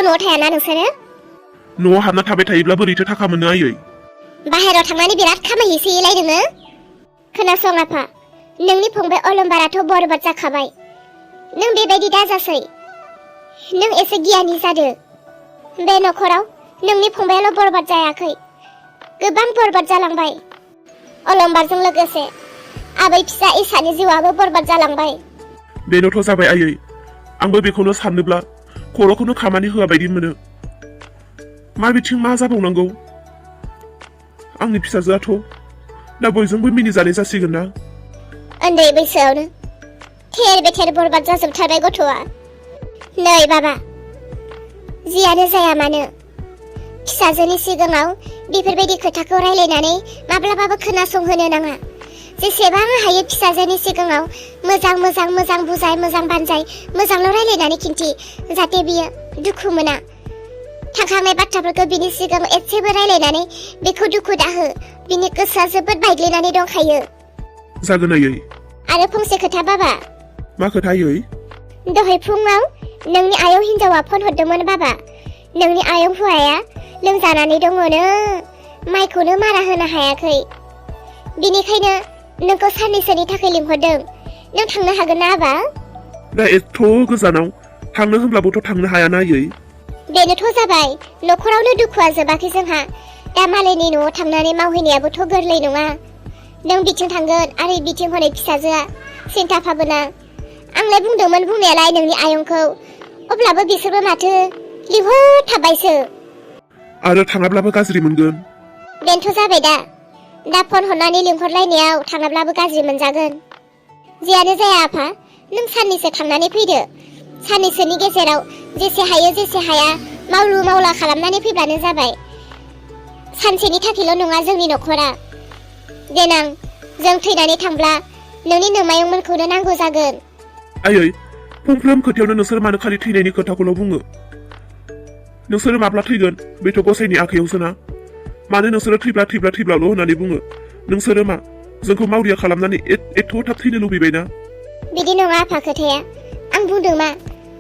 न'आव थायाना नोंसोरो? न'आव हाबना थाबाय थायोब्ला बोरैथो थाखा मोनो आयै? बाहेरायाव थांनानै बिराद खामायहैसोयोलाय नोङो। खोनासं आफा, नोंनि फंबाय अलंबाराथ' बरबाद जाखाबाय। नों बेबायदि दाजासै। नों एसे गियानि जादो। बे न'खराव नोंनि फंबायाल' बरबाद जायाखै, गोबां बरबाद जालांबाय। अलंबारजों लोगोसे आबै फिसा इसानि जिउआबो बरबाद जालांबाय। बेनोथ' जाबाय आयै, आंबो बेखौनो साननोब्ला खर'खौनो खामानि होआ बायदि मोनो। मा बिथिं मा जाबावनांगौ? आंनि फिसाजोआथ' दा बयजोंबो मिनिजानाय जासिगोन ना? उन्दै बैसोआवनो थेर बेथेर बरबाद जाजोबथारबाय गथ'आ। नै बाबा, जियानो जाया मानो फिसाजोनि सिगाङाव बेफोरबायदि खोथाखौ रायलायनानै माब्लाबाबो खोनासंहोनो नाङा। जेसेबां हायो फिसाजोनि सिगाङाव मोजां मोजां मोजां बुजाय, मोजां बानजाय, मोजांल' रायलायनानै खिन्थि, जाहाथे बियो दुखु मोना। थांखांनाय बाथ्राफोरखौ बिनि सिगाङाव एसेबो रायलायनानै बेखौ दुखु दाहो। बिनि गोसोआ जोबोद बायग्लिनानै दंखायो। जागोन आयै। आरो फंसे खोथा बाबा। मा खोथा आयै? दहाय फुङाव नोंनि आयं हिनजावा फन हरदोंमोन बाबा। नोंनि आयं हौवाया लोमजानानै दङनो, माइखौनो मारा होनो हायाखै। बिनिखायनो नोंखौ साननैसोनि थाखाय लिंहरदों। नों थांनो हागोन ना आबा? दा एथ' गोजानाव थांनो होनब्लाबोथ' थांनो हायाना आयै। बेनोथ' जाबाय, न'खरावनो दुखुआ जोबाखै जोंहा। दा मालायनि न'आव थांनानै मावहैनायाबोथ' गोरलै नङा। नों बिथिं थांगोन आरो बिथिं हनै फिसाजोआ सिन्था भाबना। आंलाय बुंदोंमोन बुंनायालाय नोंनि आयंखौ, अब्लाबो बिसोरबो माथो लिंहरथाबबायसो। आरो थाङाब्लाबो गाज्रि मोनगोन। बेनोथ' जाबाय दा फन हरनानै लिंहरलायनायाव थाङाब्लाबो गाज्रि मोनजागोन। जियानो जाया आफा, नों साननैसो थांनानै फैदो। साननैसोनि गेजेराव जेसे हायो जेसे हाया मावलु मावला खालामनानै फैब्लानो जाबाय। सानसेनि थाखायल' नङा जोंनि न'खरा। देनां जों थैनानै थांब्ला नोंनि नोमायंमोनखौनो नांगौ जागोन। आयै, फंफ्रोम खोथायावनो नोंसोर मानो खालि थैनायनि खोथाखौल' बुङो? नोंसोरो माब्ला थैगोन बेथ' गसाइनि आखायावसो ना। मानो नोंसोरो थैब्लाल' होननानै बुङो? नोंसोरो मा जोंखौ मावरिया खालामनानै एथ' थाब थैनो लुबैबायना? बिदि नङा आफा खोथाया। आं बुंदों मा,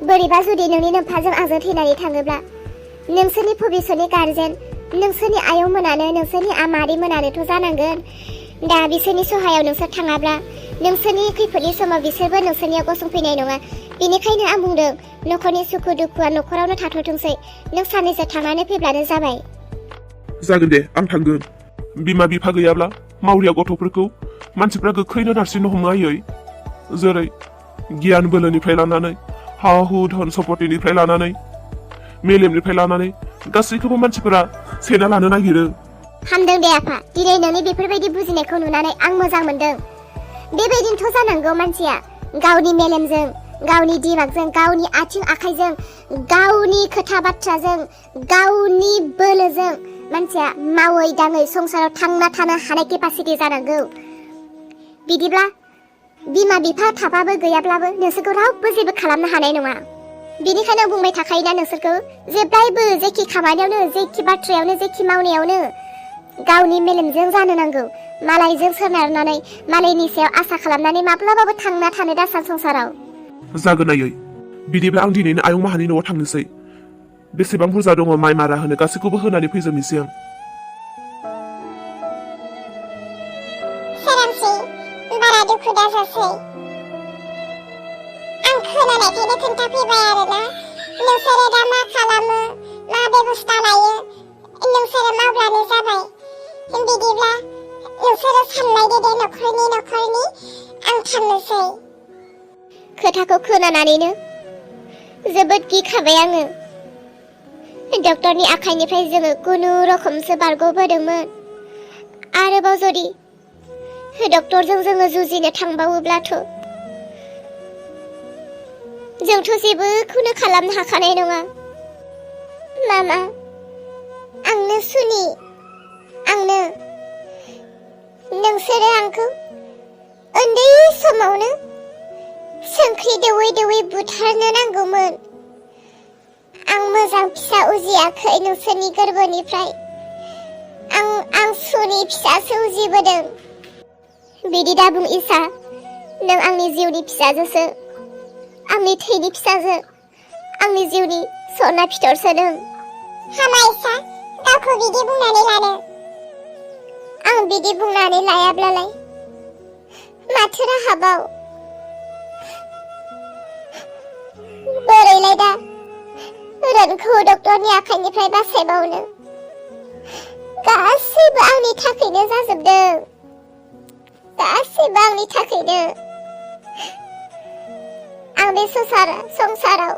बोरैबा जुदि नोंनि नोमफाजों आंजों थैनानै थाङोब्ला नोंसोरनि भबिसतनि गारजेन, नोंसोरनि आयं मोनानो, नोंसोरनि आमादै मोनानोथ' जानांगोन। दा बिसोरनि सहायाव नोंसोर थाङाब्ला नोंसोरनि खैफोदनि समाव बिसोरबो नोंसोरनियाव गसंफैनाय नङा। बेनिखायनो आं बुंदों, न'खरनि सुखु दुखुआ न'खरावनो थाथ'थोंसै। नों साननैसो थांनानै फैब्लानो जाबाय। जागोन दे, आं थांगोन। बिमा बिफा गैयाब्ला मावरिया गथ'फोरखौ मानसिफ्रा गोख्रैनो नारसिननो हमो आयै। जेरै गियान बोलोनिफ्राय लानानै, हा हु धन सम्पतिनिफ्राय लानानै, मेलेमनिफ्राय लानानै गासैखौबो मानसिफोरा सेना लानो नागिरो। हामदों दे आफा, दिनै नोंनि बेफोरबायदि बुजिनायखौ नुनानै आं मोजां मोनदों। बेबायदिनोथ' जानांगौ मानसिया। गावनि मेलेमजों, गावनि दिमागजों, गावनि आथिं आखाइजों, गावनि खोथा बाथ्राजों, गावनि बोलोजों मानसिया मावै दाङै संसाराव थांना थानो हानाय केपासिटि जानांगौ। बिदिब्ला बिमा बिफा थाबाबो गैयाब्लाबो नोंसोरखौ रावबो जेबो खालामनो हानाय नङा। बिनिखायनो बुंबाय थाखायोना नोंसोरखौ, जेब्लायबो जेखि खामानियावनो, जेखि बाथ्रायावनो, जेखि मावनायावनो गावनि मेलेमजों जानो नांगौ। मालायजों सोनारनानै, मालायनि सायाव आसा खालामनानै माब्लाबाबो थांना थानो दासान संसाराव। जागोन आयै। बिदिब्ला आं दिनैनो आयं माहानि न'आव थांनोसै। बेसेबां बुरजा दङ माइ मारा होनो, गासैखौबो होनानै फैजोबनोसै आं। सोरांसै, बारा दुखु दाजासै। आं खोनानायखायनो खोन्थाफैबाय आरोना। नोंसोरो दा मा खालामो, मा बेबस्था लायो, नोंसोरो मावब्लानो जाबाय। बिदिब्ला नोंसोरो सानलायदो दे न'खरनि आं थांनोसै। खोथाखौ खोनानानैनो जोबोद गिखाबाय आङो। डक्टरनि आखाइनिफ्राय जोङो खुनु रखमसो बारग'बोदोंमोन। आरोबाव जुदि डक्टरजों जोङो जुजिनो थांबावोब्लाथ' जोंथ' जेबोखौनो खालामनो हाखानाय नङा। मामा, आंनो सुनि, आंनो। नोंसोरो आंखौ उन्दै समावनो संख्रि दौवै दौवै बुथारनो नांगौमोन। आं मोजां फिसा उजियाखै नोंसोरनि गोरबोनिफ्राय। आं सुनि फिसासो उजिबोदों। बिदि दाबुं इसा, नों आंनि जिउनि फिसाजोसो, आंनि थैनि फिसाजो, आंनि जिउनि सना फिथरसो नों। हामायसा गावखौ बिदि बुंनानै लानो। आं बिदि बुंनानै लायाब्लालाय माथो राहाबाव? बोरैलाय दा रोनखौ डक्टरनि आखाइनिफ्राय बासायबावनो? गासैबो आंनि थाखायनो जाजोबदों, गासैबो आंनि थाखायनो। आं बे संसाराव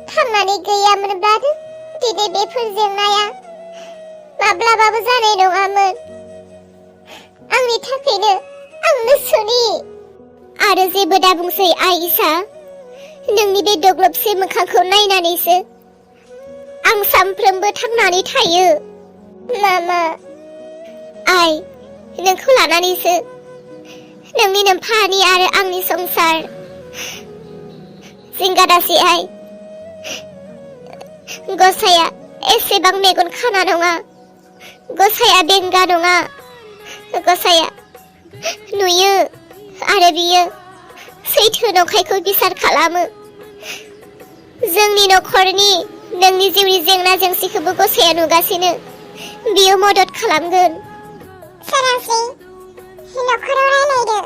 थांनानै गैयामोनब्ला दिनै बेफोर जेंनाया माब्लाबाबो जानाय नङामोन। आंनि थाखायनो आंनो सुनि। आरो जेबो दाबुंसै आइसा, नोंनि बे दग्लबसे मोखांखौ नायनानैसो आं सानफ्रोमबो थांनानै थायो। मामा, आइ, नोंखौ लानानैसो नोंनि नोम्फानि आरो आंनि संसार। जिंगा दासि आइ, गसाइया एसेबां मेगन खाना नङा, गसाइया बेंगा नङा। गसाइया नुयो आरो बियो सैथो नंखायखौ बिसार खालामो। जोंनि नखरनि नोंनि जिउनि जेंना जेंसिखौबो गसाइया नुगासिनो, बियो मदद खालामगोन। सोरांस्रि, नखराव रायलायदो,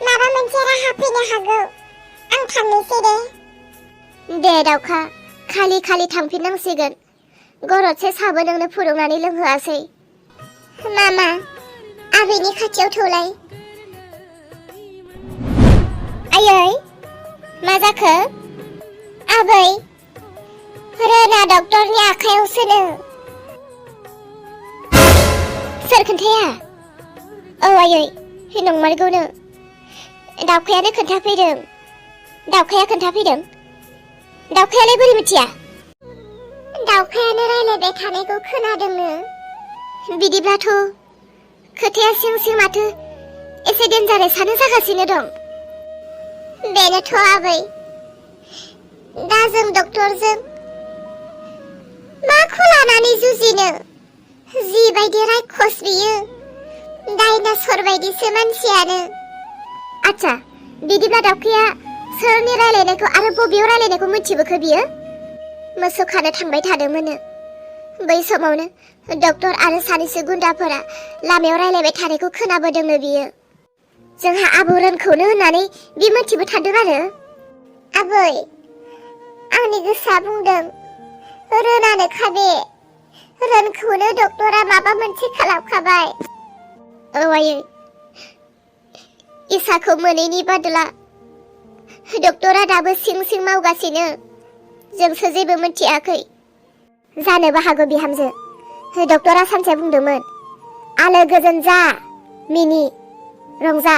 माबा मोनसे राहा फैनो हागौ। आं थांनोसै दे। दे दाउखा, खालि खालि थांफिननांसिगोन। गरदसे साबो नोंनो फुदुंनानै लोंहोआसै। मामा, आबैनि खाथियाव थौलाय। आयै, मा जाखो? आबै, रोना डक्टरनि आखायावसोनो। सोर खोन्थाया? औ आयै, नंमारगौनो। दाउखायानो खोन्थाफैदों। दाउखाया खोन्थाफैदों? दाउखायालाय बोरै मिथिया? दाउखायानो रायलायबाय थानायखौ खोनादोंनो। बिदिब्लाथ' खोथाया सिं सिं माथो एसे डेन्जारेसानो जागासिनो दं। बेनोथ' आबै, दा जों डक्टरजों माखौ लानानै जुजिनो? जिबायदि रायखस बियो, डाइनासर बायदिसो मानसियानो। आच्छा, बिदिब्ला दाउखाया सोरनि रायलायनायखौ आरो बबेयाव रायलायनायखौ मिथिबोखो बियो? मोसौ खानो थांबाय थादोंमोननो। बै समावनो डक्टर आरो सानैसो गुन्दाफोरा लामायाव रायलायबाय थानायखौ खोनाबोदोंनो बियो। जोंहा आबौ रोनखौनो होननानै बि मिथिबो थादों आरो। आबै, आंनि गोसोआ बुंदों रोनानोखा बे। रोनखौनो डक्टरा माबा मोनसे खालामखाबाय। औ आयै, इसाखौ मोनैनि बादला डक्टरा दाबो सिं सिं मावगासिनो। जोंसो जेबो मिथियाखै। जानोबो हागौ बिहामजो। डक्टरा सानसे बुंदोंमोन, आलो गोजोन जा, मिनि रंजा,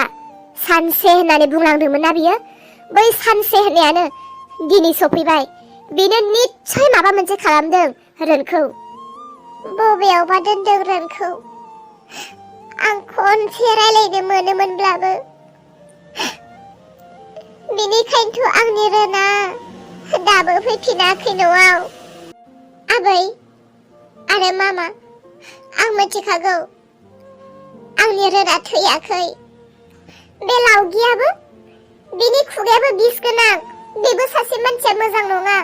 सानसे होननानै बुंलांदोंमोन ना बियो। बै सानसे होननायानो दिनै सफैबाय। बेनो निस्सय माबा मोनसे खालामदों रोनखौ। बबेयावबा दोनदों रोनखौ। आं खनसे रायलायनो मोनोमोनब्लाबो। बेनिखायनोथ' आंनि रोना दाबो फैफिनाखै न'आव। आबै आरो मामा, आं मिथिखागौ आंनि रोना थैयाखै। बे लावगियाबो, बिनि खुगायाबो बिस गोनां। बेबो सासे मानसिया मोजां नङा।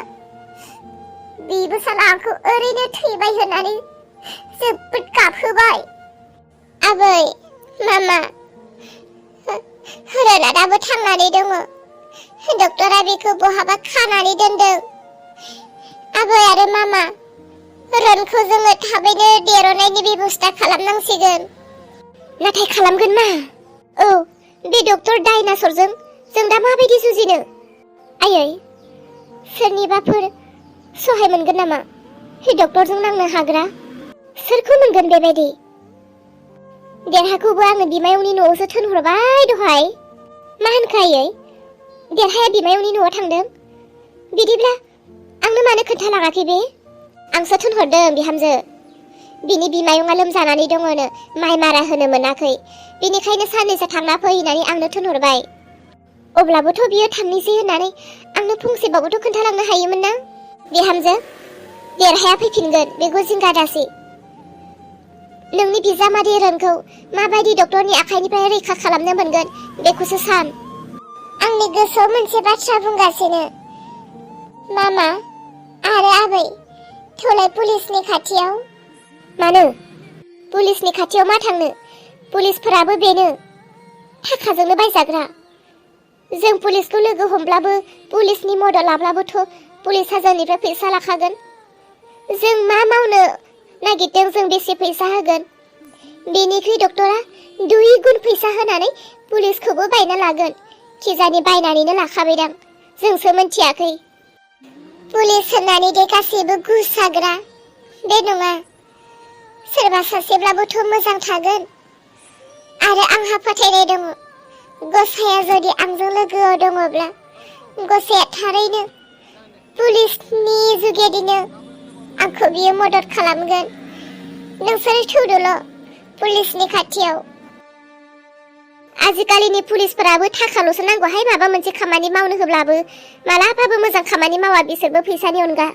बेबो साला आंखौ ओरैनो थैबाय होननानै जोबोद गाबहोबाय। आबै, मामा, रोना दाबो थांनानै दङ। डक्टरा बेखौ बहाबा खानानै दोनदों। आबै आरो मामा, रोनखौ जोङो थाबैनो देरनायनि बेबस्था खालामनांसिगोन। नाथाय खालामगोन मा? औ, बे डक्टर डाइनासरजों जों दा माबायदि जुजिनो? आयै, सोरनिबाफोर सहाय मोनगोन नामा? डक्टरजों नांनो हाग्रा सोरखौ मोनगोन बेबायदि? देरहाखौबो आङो बिमायंनि न'आवसो थोनहरबाय दहाय। मा होनखो आयै? देरहाया बिमायंनि न'आव थांदों? बिदिब्ला आंनो मानो खोन्थालाङाखै बे? आंसो थोनहरदों बिहामजो। बिनि बिमायंआ लोमजानानै दङनो, माइ मारा होनो मोनाखै। बेनिखायनो साननैसो थांना फै होननानै आंनो थोनहरबाय। अब्लाबोथ' बियो थांनोसै होननानै आंनो फंसेबाबोथ' खोन्थालांनो हायोमोन ना? बिहामजो, देरहाया फैफिनगोन, बेखौ जिंगा दासि। नोंनि बिजामादै रोनखौ माबायदि डक्टरनि आखाइनिफ्राय रैखा खालामनो मोनगोन बेखौसो सान। आंनि गोसोआव मोनसे बाथ्रा बुंगासिनो। मामा आरो आबै थौलाय पुलिसनि खाथियाव। मानो पुलिसनि खाथियाव मा थांनो? पुलिसफोराबो बेनो थाखाजोंनो बायजाग्रा। जों पुलिसखौ लोगो हमब्लाबो पुलिसनि मदद लाब्लाबोथ' पुलिसआ जोंनिफ्राय फैसा लाखागोन। जों मा मावनो नागिरदों, जों बेसे फैसा होगोन? बेनिख्रुइ डक्टरा 2 गुन फैसा होनानै पुलिसखौबो बायना लागोन। खिजानि बायनानैनो लाखाबायदां, जोंसो मोनथियाखै। पुलिस होननानै दे गासैबो घुस जाग्रा बे नङा। सोरबा सासेब्लाबोथ' मोजां थागोन। आरो आंहा फोथायनाय दङ, गसाया जुदि आंजों लोगोआव दङब्ला गसाया थारैनो पुलिसनि जुगेदिनो आंखौ बियो मदद खालामगोन। नोंसोर थौदोल' पुलिसनि खाथियाव। आजिखालिनि पुलिसफोराबो थाखाल'सो नांगौहाय। माबा मोनसे खामानि मावनो होब्लाबो मालाबाबो मोजां खामानि मावा बिसोरबो फैसानि अनगा।